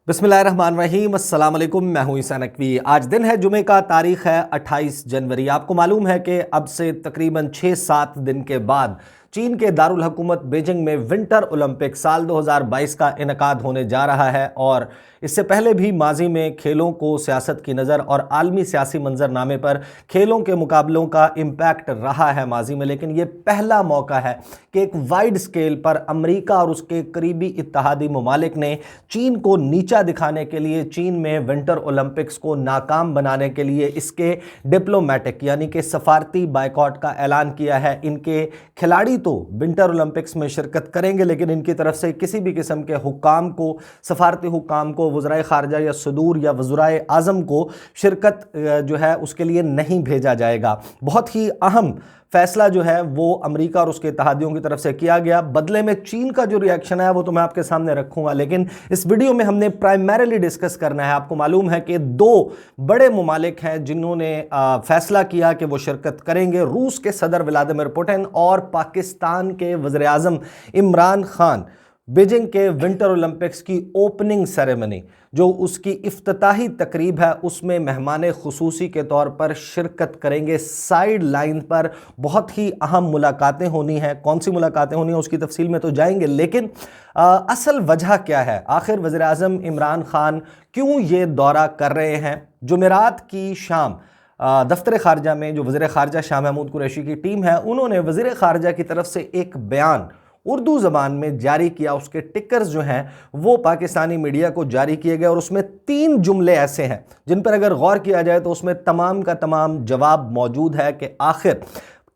बिस्मिल्लाहिर्रहमानिर्रहीम, अस्सलाम वालेकुम। मैं हूं ईसा नकवी। आज दिन है जुमे का, तारीख है 28 जनवरी। आपको मालूम है कि अब से तकरीबन 6-7 दिन के बाद चीन के दारुल हुकूमत बीजिंग में विंटर ओलंपिक साल 2022 का इनेकाद होने जा रहा है। और इससे पहले भी माजी में खेलों को सियासत की नज़र और आलमी सियासी मंजरनामे पर खेलों के मुकाबलों का इम्पैक्ट रहा है माजी में, लेकिन ये पहला मौका है कि एक वाइड स्केल पर अमरीका और उसके करीबी इत्तहादी ममालिक ने चीन को नीचा दिखाने के लिए, चीन में विंटर ओलंपिक्स को नाकाम बनाने के लिए इसके डिप्लोमेटिक यानी कि सफारती बायकॉट का ऐलान किया है। इनके खिलाड़ी तो विंटर ओलंपिक्स में शिरकत करेंगे, लेकिन इनकी तरफ से किसी भी किस्म के हुक्काम को, सफारती हुक्काम को, वज़राए ख़ारजा या सदूर या वज़राए आज़म को शिरकत जो है उसके लिए नहीं भेजा जाएगा। बहुत ही अहम फैसला जो है वो अमेरिका और उसके इत्तहादियों की तरफ से किया गया। बदले में चीन का जो रिएक्शन है वो तो मैं आपके सामने रखूंगा, लेकिन इस वीडियो में हमने प्राइमरीली डिस्कस करना है। आपको मालूम है कि दो बड़े ममालिक हैं जिन्होंने फैसला किया कि वो शिरकत करेंगे। रूस के सदर व्लादिमीर पुतिन और पाकिस्तान के वज़ीर आज़म इमरान खान बीजिंग के विंटर ओलंपिक्स की ओपनिंग सेरेमनी, जो उसकी इफ्तिताही तकरीब है, उसमें मेहमान खुसूसी के तौर पर शिरकत करेंगे। साइड लाइन पर बहुत ही अहम मुलाकातें होनी हैं। कौन सी मुलाकातें होनी हैं उसकी तफसील में तो जाएंगे, लेकिन असल वजह क्या है, आखिर वज़ीर आज़म इमरान खान क्यों ये दौरा कर रहे हैं। जुमेरात की शाम दफ्तर खारजा में जो वज़ीर खारजा शाह महमूद कुरैशी की टीम है, उन्होंने वज़ीर खारजा की तरफ से एक बयान उर्दू ज़बान में जारी किया। उसके टिकर्स जो हैं वो पाकिस्तानी मीडिया को जारी किए गए और उसमें 3 जुमले ऐसे हैं जिन पर अगर गौर किया जाए तो उसमें तमाम का तमाम जवाब मौजूद है कि आखिर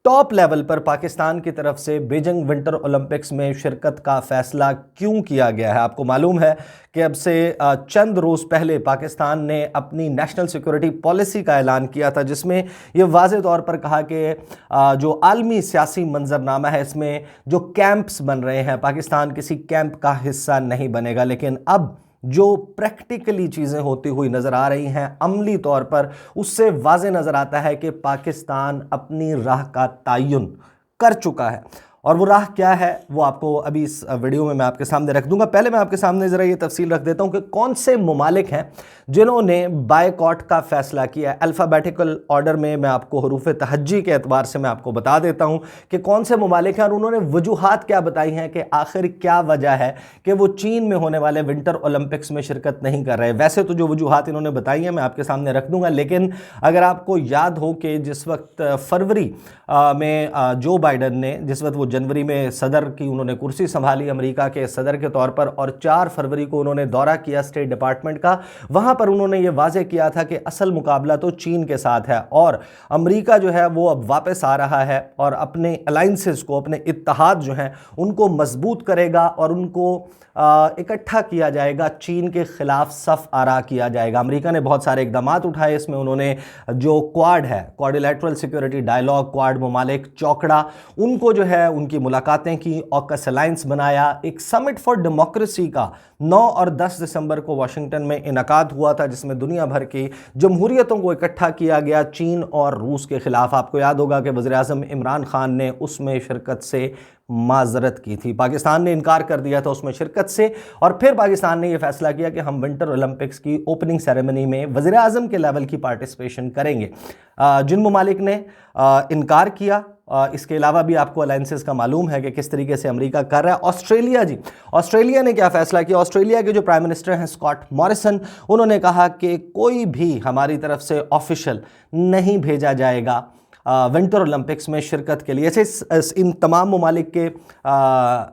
टॉप लेवल पर पाकिस्तान की तरफ से बीजिंग विंटर ओलंपिक्स में शिरकत का फैसला क्यों किया गया है। आपको मालूम है कि अब से चंद रोज़ पहले पाकिस्तान ने अपनी नेशनल सिक्योरिटी पॉलिसी का ऐलान किया था, जिसमें यह वाज़े तौर पर कहा कि जो आलमी सियासी मंजरनामा है इसमें जो कैंप्स बन रहे हैं, पाकिस्तान किसी कैंप का हिस्सा नहीं बनेगा। लेकिन अब जो प्रैक्टिकली चीज़ें होती हुई नज़र आ रही हैं अमली तौर पर, उससे वाज़े नज़र आता है कि पाकिस्तान अपनी राह का तयन कर चुका है। और वो राह क्या है वो आपको अभी इस वीडियो में मैं आपके सामने रख दूंगा। पहले मैं आपके सामने ज़रा ये तफसील रख देता हूँ कि कौन से ममालिक हैं जिन्होंने बायकॉट का फ़ैसला किया है। अल्फ़ाबेटिकल ऑर्डर में मैं आपको हरूफ तहज्जी के एतबार से मैं आपको बता देता हूँ कि कौन से ममालिक हैं और उन्होंने वजूहात क्या बताई हैं कि आखिर क्या वजह है कि वो चीन में होने वाले विंटर ओलंपिक्स में शिरकत नहीं कर रहे। वैसे तो जो वजूहात इन्होंने बताई हैं मैं आपके सामने रख दूँगा, लेकिन अगर आपको याद हो कि जिस वक्त फरवरी में जो बाइडन ने, जिस वक्त वो जनवरी में सदर की उन्होंने कुर्सी संभाली अमेरिका के सदर के तौर पर, और 4 फरवरी को उन्होंने दौरा किया स्टेट डिपार्टमेंट का, वहाँ पर उन्होंने ये वाज़े किया था कि असल मुकाबला तो चीन के साथ है और अमेरिका जो है वो अब वापस आ रहा है और अपने अलाइंसेस को, अपने इत्तेहाद जो हैं उनको मजबूत करेगा और उनको इकट्ठा किया जाएगा, चीन के खिलाफ सफ़ आरा किया जाएगा। अमेरिका ने बहुत सारे इकदाम उठाए। इसमें उन्होंने जो क्वाड है, क्वाड्रिलैटरल सिक्योरिटी डायलॉग, क्वाड ममालिक चौकड़ा, उनको जो है उनकी मुलाकातें की, ऑकस अलायंस बनाया। एक समिट फॉर डेमोक्रेसी का 9 और 10 दिसंबर को वाशिंगटन में इनकाद हुआ था, जिसमें दुनिया भर की जमहूरियतों को इकट्ठा किया गया चीन और रूस के खिलाफ। आपको याद होगा कि वज़ीर आज़म इमरान खान ने उसमें शिरकत से माजरत की थी। पाकिस्तान ने इनकार कर दिया था उसमें शिरकत से, और फिर पाकिस्तान ने यह फैसला किया कि हम विंटर ओलंपिक्स की ओपनिंग सेरेमनी में वज़ीर आज़म के लेवल की पार्टिसिपेशन करेंगे। जिन ममालिक ने इनकार किया, इसके अलावा भी आपको अलायंसेस का मालूम है कि किस तरीके से अमेरिका कर रहा है। ऑस्ट्रेलिया जी, ऑस्ट्रेलिया ने क्या फ़ैसला किया। ऑस्ट्रेलिया के जो प्राइम मिनिस्टर हैं स्कॉट मॉरिसन, उन्होंने कहा कि कोई भी हमारी तरफ से ऑफिशियल नहीं भेजा जाएगा विंटर ओलंपिक्स में शिरकत के लिए। ऐसे इन तमाम ममालिक के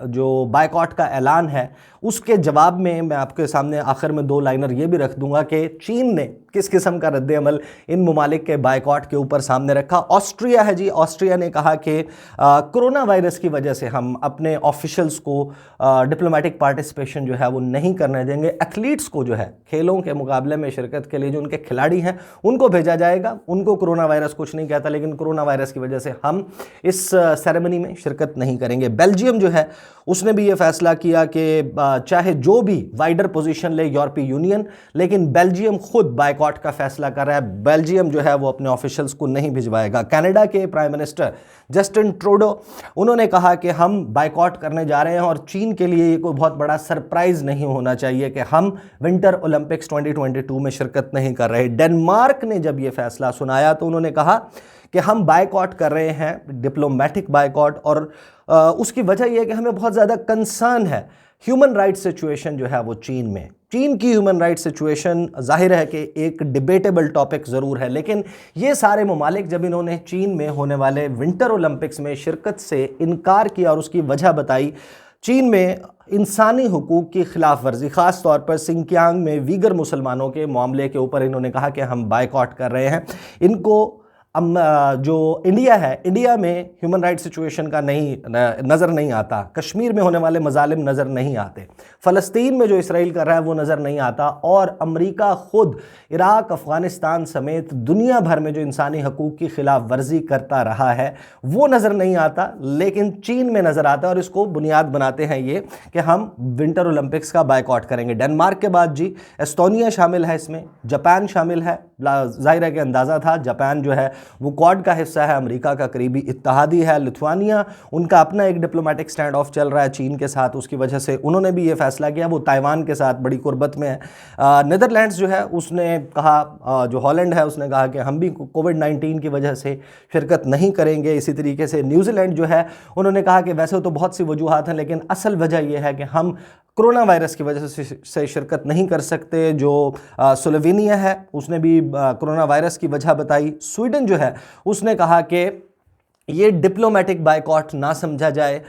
जो बायकॉट का ऐलान है उसके जवाब में मैं आपके सामने आखिर में 2 लाइनर ये भी रख दूंगा कि चीन ने किस किस्म का रद्द अमल इन ममालिक के बायकॉट के ऊपर सामने रखा। ऑस्ट्रिया है जी, ऑस्ट्रिया ने कहा कि कोरोना वायरस की वजह से हम अपने ऑफिशल्स को डिप्लोमेटिक पार्टिसिपेशन जो है वो नहीं करने देंगे। एथलीट्स को जो है खेलों के मुकाबले में शिरकत के लिए जो उनके खिलाड़ी हैं उनको भेजा जाएगा। उनको कोरोना वायरस कुछ नहीं कहता, लेकिन कोरोना वायरस की वजह से हम इस सेरेमनी में शिरकत नहीं करेंगे। बेल्जियम जो है उसने भी ये फैसला किया कि चाहे जो भी वाइडर पोजीशन ले यूरोपीय यूनियन, लेकिन बेल्जियम खुद बायकॉट का फैसला कर रहा है। बेल्जियम जो है वो अपने ऑफिशियल्स को नहीं भिजवाएगा। कनाडा के प्राइम मिनिस्टर जस्टिन ट्रूडो, उन्होंने कहा कि हम बायकॉट करने जा रहे हैं और चीन के लिए ये कोई बहुत बड़ा सरप्राइज नहीं होना चाहिए कि हम विंटर ओलंपिक्स 2022 में शिरकत नहीं कर रहे। डेनमार्क ने जब ये फैसला सुनाया तो उन्होंने कहा कि हम बायकॉट कर रहे हैं, डिप्लोमेटिक बायकॉट, और उसकी वजह यह है कि हमें बहुत ज़्यादा कंसर्न है ह्यूमन राइट्स सिचुएशन जो है वो चीन में। चीन की ह्यूमन राइट्स सिचुएशन जाहिर है कि एक डिबेटेबल टॉपिक ज़रूर है, लेकिन ये सारे ममालिक जब इन्होंने चीन में होने वाले विंटर ओलंपिक्स में शिरकत से इनकार किया और उसकी वजह बताई, चीन में इंसानी हुकूक की खिलाफ वर्जी, ख़ास तौर पर सिंकियांग में वीगर मुसलमानों के मामले के ऊपर इन्होंने कहा कि हम बायकॉट कर रहे हैं। इनको जो इंडिया है, इंडिया में ह्यूमन राइट सिचुएशन का नज़र नहीं आता, कश्मीर में होने वाले मजालिम नज़र नहीं आते, फ़लस्तीन में जो इसराइल कर रहा है वो नज़र नहीं आता, और अमेरिका खुद इराक, अफ़गानिस्तान समेत दुनिया भर में जो इंसानी हकूक़ की खिलाफ वर्जी करता रहा है वो नज़र नहीं आता, लेकिन चीन में नज़र आता है। और इसको बुनियाद बनाते हैं ये कि हम विंटर ओलंपिक्स का बायकॉट करेंगे। डेनमार्क के बाद जी एस्टोनिया शामिल है, इसमें जापान शामिल है। ज़ाहिर है कि अंदाज़ा था, जापान जो है वो क्वाड का हिस्सा है, अमेरिका का करीबी इत्तेहादी है। लिथुआनिया, उनका अपना एक डिप्लोमेटिक स्टैंड ऑफ चल रहा है चीन के साथ, उसकी वजह से उन्होंने भी ये फैसला किया। वो ताइवान के साथ बड़ी कुर्बत में है। नीदरलैंड्स जो है उसने कहा, जो हॉलैंड है उसने कहा कि हम भी कोविड-19 की वजह से शिरकत नहीं करेंगे। इसी तरीके से न्यूजीलैंड जो है उन्होंने कहा कि वैसे तो बहुत सी वजूहात हैं, लेकिन असल वजह यह है कि हम कोरोना वायरस की वजह से शिरकत नहीं कर सकते। जो स्लोवेनिया है उसने भी कोरोना वायरस की वजह बताई। स्वीडन जो है उसने कहा कि ये डिप्लोमेटिक बायकॉट ना समझा जाए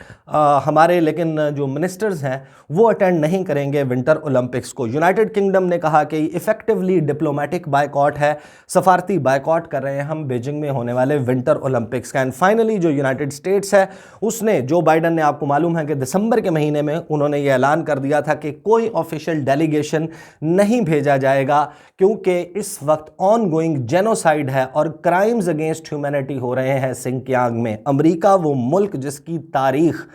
हमारे, लेकिन जो मिनिस्टर्स हैं वो अटेंड नहीं करेंगे विंटर ओलंपिक्स को। यूनाइटेड किंगडम ने कहा कि इफेक्टिवली डिप्लोमेटिक बायकॉट है, सफारती बायकॉट कर रहे हैं हम बीजिंग में होने वाले विंटर ओलंपिक्स का। एंड फाइनली जो यूनाइटेड स्टेट्स है उसने, जो बाइडन ने, आपको मालूम है कि दिसंबर के महीने में उन्होंने ये ऐलान कर दिया था कि कोई ऑफिशियल डेलीगेशन नहीं भेजा जाएगा, क्योंकि इस वक्त ऑन गोइंग जेनोसाइड है और क्राइम्स अगेंस्ट ह्यूमैनिटी हो रहे हैं सिंकियांग में। अमेरिका वो मुल्क जिसकी तारीख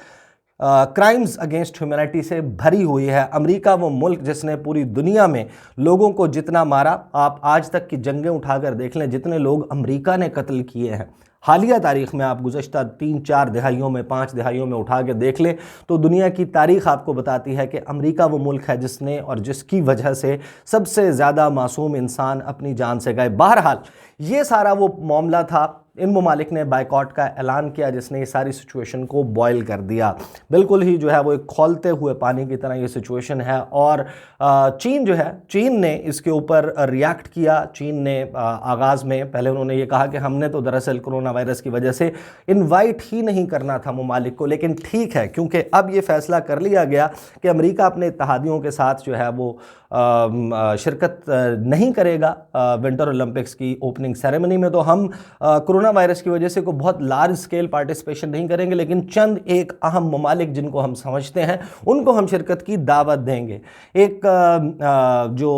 क्राइम्स अगेंस्ट ह्यूमैनिटी से भरी हुई है। अमेरिका वो मुल्क जिसने पूरी दुनिया में लोगों को जितना मारा, आप आज तक की जंगें उठाकर देख लें, जितने लोग अमेरिका ने कत्ल किए हैं हालिया तारीख में, आप गुज़श्ता 3-4 दिहाइयों में, 5 दिहाइयों में उठा के देख लें तो दुनिया की तारीख आपको बताती है कि अमेरिका वो मुल्क है जिसने और जिसकी वजह से सबसे ज़्यादा मासूम इंसान अपनी जान से गए। बहरहाल ये सारा वो मामला था, इन ममालिक ने बायकॉट का ऐलान किया जिसने ये सारी सिचुएशन को बॉयल कर दिया। बिल्कुल ही जो है वो एक खौलते हुए पानी की तरह ये सिचुएशन है। और चीन जो है, चीन ने इसके ऊपर रिएक्ट किया। चीन ने आगाज़ में पहले उन्होंने ये कहा कि हमने तो दरअसल कोरोना वायरस की वजह से इनवाइट ही नहीं करना था ममालिक को, लेकिन ठीक है, क्योंकि अब ये फैसला कर लिया गया कि अमेरिका अपने इत्तेहादियों के साथ जो है वो शिरकत नहीं करेगा विंटर ओलंपिक्स की ओपनिंग सेरेमनी में, तो हम कोरोना वायरस की वजह से कोई बहुत लार्ज स्केल पार्टिसिपेशन नहीं करेंगे, लेकिन चंद एक अहम ममालिक जिनको हम समझते हैं उनको हम शिरकत की दावत देंगे। एक जो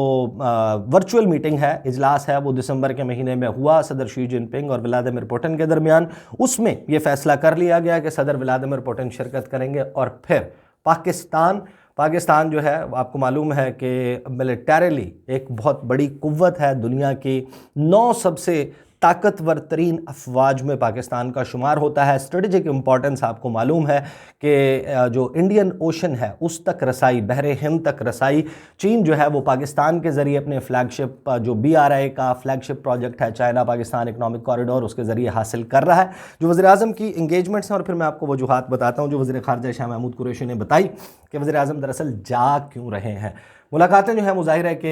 वर्चुअल मीटिंग है, इजलास है, वो दिसंबर के महीने में हुआ सदर शी जिनपिंग और व्लादिमीर पुतिन के दरमियान। उसमें यह फैसला कर लिया गया कि सदर व्लादिमीर पुतिन शिरकत करेंगे। और फिर पाकिस्तान जो है, आपको मालूम है कि मिलिटरीली एक बहुत बड़ी कुव्वत है, दुनिया की 9 सबसे ताकतवर तरीन अफवाज में पाकिस्तान का शुमार होता है। स्ट्रेटेजिक इंपॉर्टेंस आपको मालूम है कि जो इंडियन ओशन है उस तक रसाई, बहरे हिंद तक रसाई, चीन जो है वो पाकिस्तान के ज़रिए अपने फ्लैगशिप, जो BRI का फ्लैगशिप प्रोजेक्ट है, चाइना पाकिस्तान इकनॉमिक कॉरिडोर, उसके ज़रिए हासिल कर रहा है। जो वज़ीर-ए-आज़म की इंगेजमेंट्स हैं, और फिर मैं आपको वजूहात बताता हूँ जो वज़ीर ख़ारजा शाह महमूद कुरैशी ने बताई कि वज़ीर-ए-आज़म दरअसल जा क्यों रहे हैं। मुलाकातें जो है वो ज़ाहिर है कि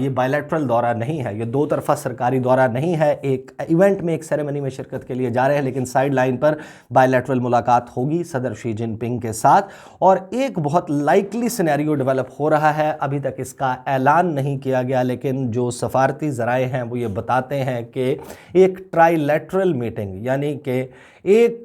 ये बायलैटरल दौरा नहीं है, ये दो तरफा सरकारी दौरा नहीं है। एक इवेंट में, एक सेरेमनी में शिरकत के लिए जा रहे हैं, लेकिन साइड लाइन पर बायलैटरल मुलाकात होगी सदर शी जिनपिंग के साथ। और एक बहुत लाइकली सिनेरियो डेवलप हो रहा है, अभी तक इसका ऐलान नहीं किया गया, लेकिन जो सफारती ज़राए हैं वो ये बताते हैं कि एक ट्राइलैटरल मीटिंग, यानी कि एक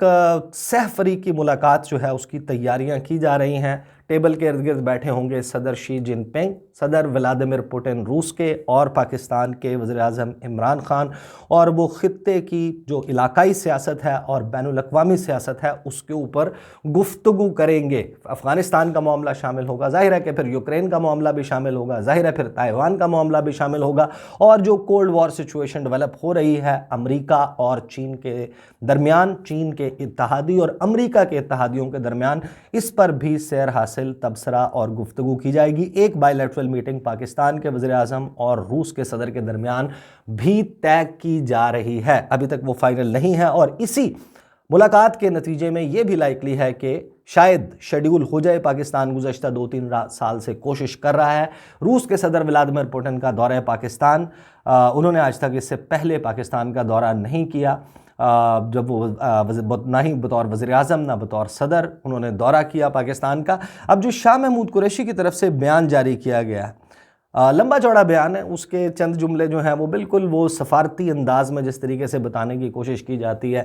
सहफरीकी मुलाकात जो है उसकी तैयारियां की जा रही हैं। टेबल के इर्द गिर्द बैठे होंगे सदर शी जिनपिंग, सदर व्लादिमीर पुतिन रूस के, और पाकिस्तान के वज़ीर आज़म इमरान खान, और वो ख़ित्ते की जो इलाकाई सियासत है और बैनुल अक़वामी सियासत है उसके ऊपर गुफ्तगू करेंगे। अफ़गानिस्तान का मामला शामिल होगा, ज़ाहिर है कि फिर यूक्रेन का मामला भी शामिल होगा, ज़ाहिर है फिर ताइवान का मामला भी शामिल होगा, और जो कोल्ड वॉर सिचुएशन डेवलप हो रही है अमेरिका और चीन के दरमियान, चीन के इत्तेहादी और अमेरिका के इत्तेहादियों के दरमियान, इस पर भी सैर हासिल, तबसरा और गुफ्तगू की जाएगी। एक बायलैटरल मीटिंग पाकिस्तान के वज़ीर आज़म और रूस के सदर के दरमियान भी तय की जा रही है, अभी तक वो फाइनल नहीं है, और इसी मुलाकात के नतीजे में ये भी लाइकली है कि शायद शेड्यूल हो जाए। पाकिस्तान गुज़श्ता 2-3 साल से कोशिश कर रहा है। रूस के सदर व्लादिमीर पुतिन का दौरा पाकिस्तान, उन्होंने आज तक इससे पहले पाकिस्तान का दौरा नहीं किया, जब वो ना ही बतौर वज़ीर आज़म ना बतौर सदर उन्होंने दौरा किया पाकिस्तान का। अब जो शाह महमूद कुरैशी की तरफ से बयान जारी किया गया है, लंबा चौड़ा बयान है, उसके चंद जुमले जो हैं वो बिल्कुल वो सफारती अंदाज में जिस तरीके से बताने की कोशिश की जाती है,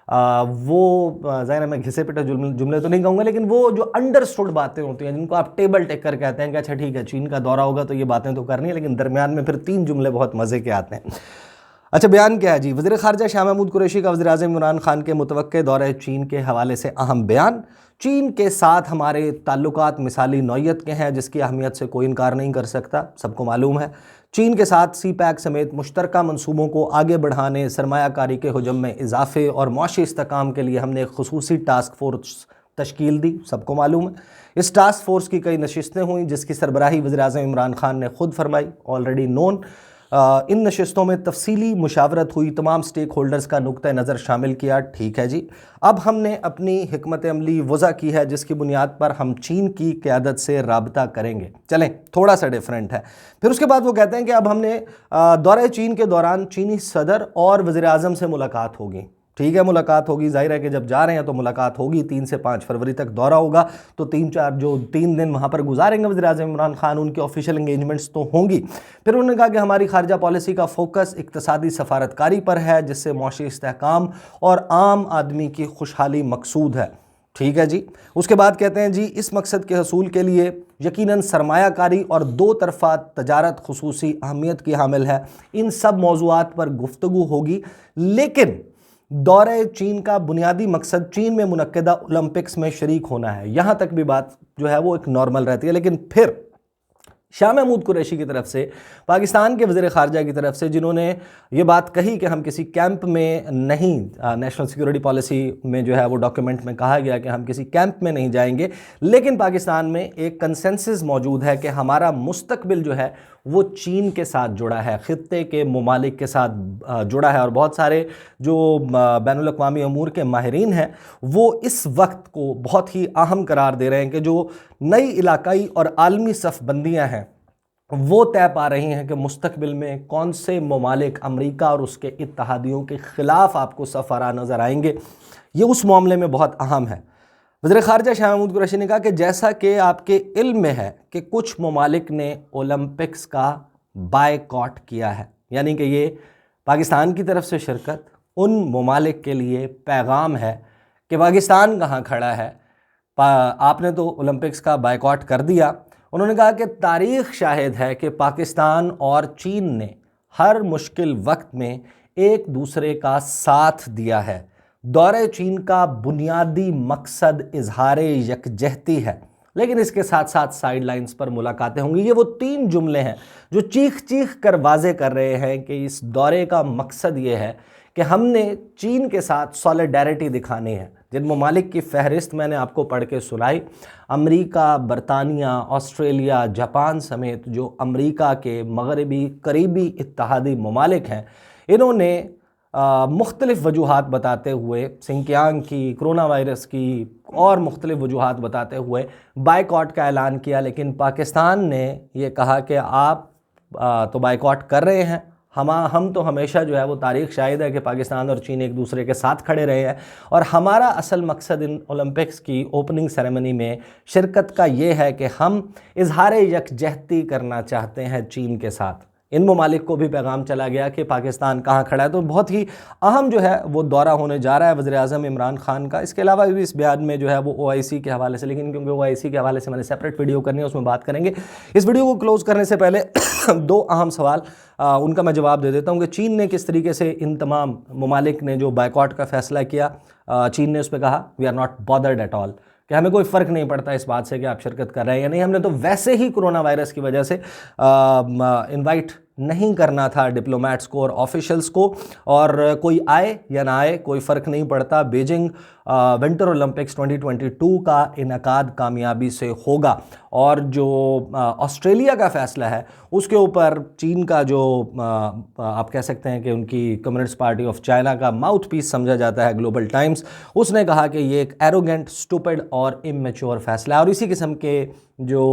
वो ज़ाहिर है मैं घिसे पिटे जुमले तो नहीं कहूँगा, लेकिन वो जो अंडरस्टूड बातें होती हैं जिनको आप टेबल टेकर कहते हैं कि अच्छा ठीक है चीन का दौरा होगा तो ये बातें तो करनी है, लेकिन दरमियान में फिर 3 जुमले बहुत मज़े के आते हैं। अच्छा, बयान क्या है जी? वज़ीर ख़ारजा शाह महमूद कुरैशी का वज़ीर आज़म इमरान खान के मुतवक्के दौरे चीन के हवाले से अहम बयान। चीन के साथ हमारे ताल्लुकात मिसाली नौइयत के हैं जिसकी अहमियत से कोई इनकार नहीं कर सकता, सबको मालूम है। चीन के साथ CPEC समेत मुश्तरका मंसूबों को आगे बढ़ाने, सरमायाकारी के हुजम में इजाफे और मुआशी इस्तेहकाम के लिए हमने एक खुसूसी टास्क फोर्स तश्कील दी, सबको मालूम है। इस टास्क फोर्स की कई नशिस्तें हुई जिसकी सरबराही वज़ीर आज़म इमरान खान ने खुद फरमाई, ऑलरेडी नोन। इन नशिस्तों में तफसीली मुशावरत हुई, तमाम स्टेक होल्डर्स का नुक्ता नज़र शामिल किया, ठीक है जी। अब हमने अपनी हिकमत अमली वज़ा की है जिसकी बुनियाद पर हम चीन की क़यादत से राबता करेंगे। चलें, थोड़ा सा डिफरेंट है। फिर उसके बाद वो कहते हैं कि अब हमने दौरे चीन के दौरान चीनी सदर और वज़ीर आज़म से मुलाकात होगी, ठीक है मुलाकात होगी, जाहिर है कि जब जा रहे हैं तो मुलाकात होगी। 3 से 5 फरवरी तक दौरा होगा तो 3 दिन वहाँ पर गुजारेंगे वज़ीर आज़म इमरान खान, उनकी ऑफिशियल एंगेजमेंट्स तो होंगी। फिर उन्होंने कहा कि हमारी खारजा पॉलिसी का फोकस इक्तसादी सफारतकारी पर है जिससे मुआशी इस्तेहकाम और आम आदमी की खुशहाली मकसूद है, ठीक है जी। उसके बाद कहते हैं जी इस मकसद के हसूल के लिए यकीनन सरमायाकारी और 2 तरफ़ा तजारत खुसूसी अहमियत की हामिल है। इन सब मौज़ूआत पर गुफ्तगू होगी, लेकिन दौरे चीन का बुनियादी मकसद चीन में मुनक्किदा ओलंपिक्स में शरीक होना है। यहाँ तक भी बात जो है वो एक नॉर्मल रहती है। लेकिन फिर शाह महमूद कुरैशी की तरफ से, पाकिस्तान के वज़ीर ख़ारजा की तरफ से, जिन्होंने ये बात कही कि हम किसी कैंप में नहीं, नेशनल सिक्योरिटी पॉलिसी में जो है वो डॉक्यूमेंट में कहा गया कि हम किसी कैंप में नहीं जाएंगे, लेकिन पाकिस्तान में एक कंसेंसस मौजूद है कि हमारा मुस्तकबिल जो है वो चीन के साथ जुड़ा है, ख़ित्ते के ममालिक के साथ जुड़ा है। और बहुत सारे जो बैनुल अक़वामी अमूर के माहिरीन हैं वो इस वक्त को बहुत ही अहम करार दे रहे हैं कि जो नई इलाकाई और आलमी सफ़बंदियाँ हैं वो तय पा रही हैं कि मुस्तकबिल में कौन से ममालिक अमेरिका और उसके इत्तेहादियों के ख़िलाफ़ आपको सफ़रा नज़र आएंगे। ये उस मामले में बहुत अहम है। वज़ीर ख़ारजा शाह महमूद कुरैशी ने कहा कि जैसा कि आपके इल्म में है कि कुछ ममालिक ने ओलंपिक्स का बायकॉट किया है, यानी कि ये पाकिस्तान की तरफ से शिरकत उन ममालिक के लिए पैगाम है कि पाकिस्तान कहाँ खड़ा है, आपने तो ओलंपिक्स का बायकॉट कर दिया। उन्होंने कहा कि तारीख़ शाहिद है कि पाकिस्तान और चीन ने हर मुश्किल वक्त में एक दूसरे का साथ दिया है। दौरे चीन का बुनियादी मकसद इजहार यकजहती है, लेकिन इसके साथ साथ साइड लाइन्स पर मुलाकातें होंगी। ये वो 3 जुमले हैं जो चीख चीख कर वाजे कर रहे हैं कि इस दौरे का मकसद ये है कि हमने चीन के साथ सॉलिडारिटी दिखानी है। जिन ममालिक की फहरिस्त मैंने आपको पढ़ के सुनाई, अमेरिका, बरतानिया, ऑस्ट्रेलिया, जापान समेत जो अमेरिका के मगरबी करीबी इत्तेहादी ममालिक हैं, इन्होंने मुख्तलिफ़ वजूहात बताते हुए, सिंकियांग की, कोरोना वायरस की और मुख्तलिफ़ वजूहात बताते हुए बायकॉट का ऐलान किया। लेकिन पाकिस्तान ने ये कहा कि आप तो बायकॉट कर रहे हैं, हम तो हमेशा जो है वो तारीख़ शाहिद है कि पाकिस्तान और चीन एक दूसरे के साथ खड़े रहे हैं, और हमारा असल मकसद इन ओलंपिक्स की ओपनिंग सेरेमनी में शिरकत का ये है कि हम इजहार यकजहती करना चाहते हैं चीन के साथ। इन ममालिक को भी पैगाम चला गया कि पाकिस्तान कहाँ खड़ा है। तो बहुत ही अहम जो है वो दौरा होने जा रहा है वज़ीर-ए-आज़म इमरान खान का। इसके अलावा भी इस बयान में जो है वो OIC के हवाले से, लेकिन क्योंकि OIC के हवाले से मैंने सेपरेट वीडियो करनी है, उसमें बात करेंगे। इस वीडियो को क्लोज़ करने से पहले दो अहम सवाल उनका मैं जवाब दे देता हूँ कि चीन ने किस तरीके से इन तमाम ममालिक ने जो बायकॉट का फ़ैसला किया, चीन ने उस पर कहा we are not bothered at all, कि हमें कोई फ़र्क नहीं पड़ता इस बात से कि आप शिरकत कर रहे हैं या नहीं, हमने तो वैसे ही कोरोना वायरस की वजह से इनवाइट नहीं करना था डिप्लोमेट्स को और ऑफिशियल्स को, और कोई आए या ना आए कोई फ़र्क नहीं पड़ता। बीजिंग विंटर ओलंपिक्स 2022 का इनकाद कामयाबी से होगा। और जो ऑस्ट्रेलिया का फ़ैसला है उसके ऊपर चीन का जो आप कह सकते हैं कि उनकी कम्युनिस्ट पार्टी ऑफ चाइना का माउथ पीस समझा जाता है ग्लोबल टाइम्स, उसने कहा कि ये एक एरोगेंट, स्टूपिड और इमेच्योर फैसला है। और इसी किस्म के जो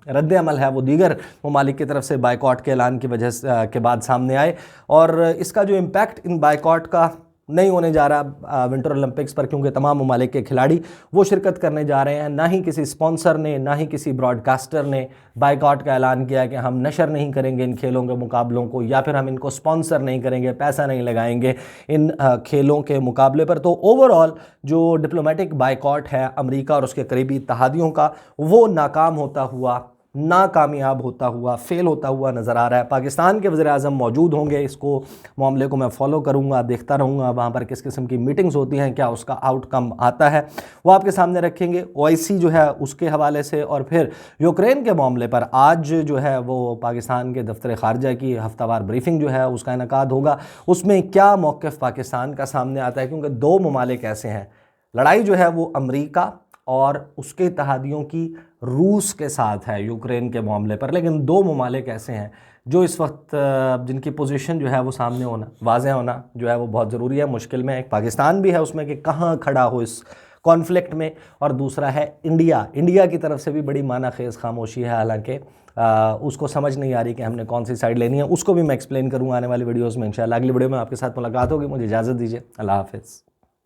रद्द अमल है वो दीगर ममालिक की तरफ से बायकॉट के ऐलान की वजह के बाद सामने आए, और इसका जो इम्पैक्ट इन बायकॉट का नहीं होने जा रहा विंटर ओलंपिक्स पर, क्योंकि तमाम ममालिक के खिलाड़ी वो शिरकत करने जा रहे हैं। ना ही किसी स्पॉन्सर ने, ना ही किसी ब्रॉडकास्टर ने बायकॉट का ऐलान किया कि हम नशर नहीं करेंगे इन खेलों के मुकाबलों को, या फिर हम इनको स्पॉन्सर नहीं करेंगे, पैसा नहीं लगाएंगे इन खेलों के मुकाबले पर। तो ओवरऑल जो डिप्लोमेटिक बायकॉट है अमेरिका और उसके करीबी इत्तेहादियों का, वो नाकाम होता हुआ, नाकामयाब होता हुआ, फेल होता हुआ नज़र आ रहा है। पाकिस्तान के वज़ीर-ए-आज़म मौजूद होंगे, इसको मामले को मैं फॉलो करूंगा, देखता रहूंगा वहाँ पर किस किस्म की मीटिंग्स होती हैं, क्या उसका आउटकम आता है वो आपके सामने रखेंगे। OIC जो है उसके हवाले से, और फिर यूक्रेन के मामले पर आज जो है वो पाकिस्तान के दफ्तर ख़ारजा की हफ्तावार ब्रीफिंग जो है उसका इनेकाद होगा। उसमें क्या मौक़िफ़ पाकिस्तान का सामने आता है, क्योंकि दो ममालिक ऐसे हैं, लड़ाई जो है वो अमरीका और उसके इत्तेहादियों की रूस के साथ है यूक्रेन के मामले पर, लेकिन दो ममालिक ऐसे हैं जो इस वक्त जिनकी पोजीशन जो है वो सामने होना, वाज़ेह होना जो है वो बहुत ज़रूरी है। मुश्किल में एक पाकिस्तान भी है उसमें कि कहाँ खड़ा हो इस कॉन्फ्लिक्ट में, और दूसरा है इंडिया। इंडिया की तरफ से भी बड़ी माना खेज़ खामोशी है, हालांकि उसको समझ नहीं आ रही कि हमने कौन सी साइड लेनी है। उसको भी मैं एक्सप्लेन करूँगा आने वाली वीडियोज़ में इंशाल्लाह। अगली वीडियो में आपके साथ मुलाकात होगी, मुझे इजाज़त दीजिए, अल्लाह हाफ़िज़।